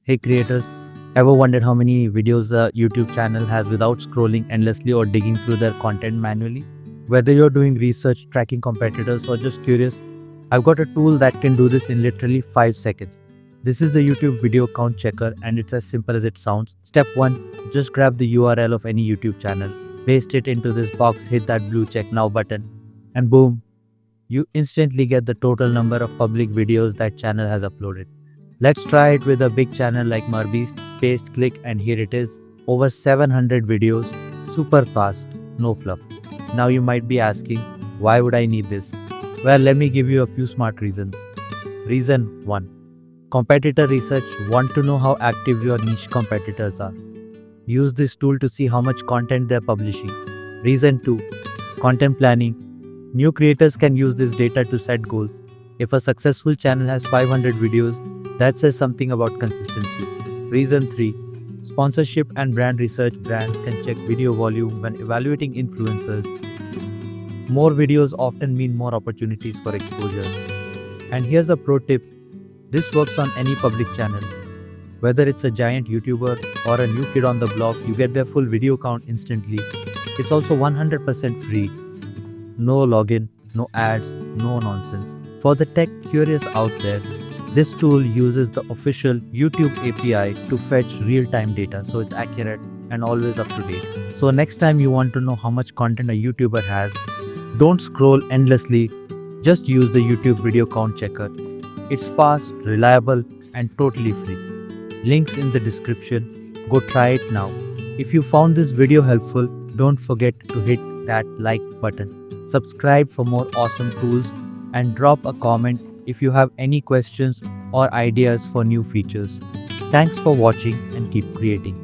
Hey creators, ever wondered how many videos a YouTube channel has without scrolling endlessly or digging through their content manually? Whether you're doing research, tracking competitors, or just curious, I've got a tool that can do this in literally 5 seconds. This is the YouTube video count checker and it's as simple as it sounds. Step 1, just grab the URL of any YouTube channel, paste it into this box, hit that blue check now button, and boom, you instantly get the total number of public videos that channel has uploaded. Let's try it with a big channel like Marbeast. Paste, click, and here it is. Over 700 videos, super fast, no fluff. Now you might be asking, why would I need this? Well, let me give you a few smart reasons. Reason 1. Competitor research. Want to know how active your niche competitors are. Use this tool to see how much content they're publishing. Reason 2. Content planning. New creators can use this data to set goals. If a successful channel has 500 videos, that says something about consistency. Reason 3. Sponsorship and brand research. Brands can check video volume when evaluating influencers. More videos often mean more opportunities for exposure. And here's a pro tip. This works on any public channel. Whether it's a giant YouTuber or a new kid on the block, you get their full video count instantly. It's also 100% free. No login, no ads, no nonsense. For the tech curious out there, this tool uses the official YouTube API to fetch real-time data, so it's accurate and always up to date. So next time you want to know how much content a YouTuber has, don't scroll endlessly, just use the YouTube video count checker. It's fast, reliable, and totally free. Links in the description. Go try it now. If you found this video helpful, don't forget to hit that like button. Subscribe for more awesome tools and drop a comment if you have any questions or ideas for new features. Thanks for watching and keep creating.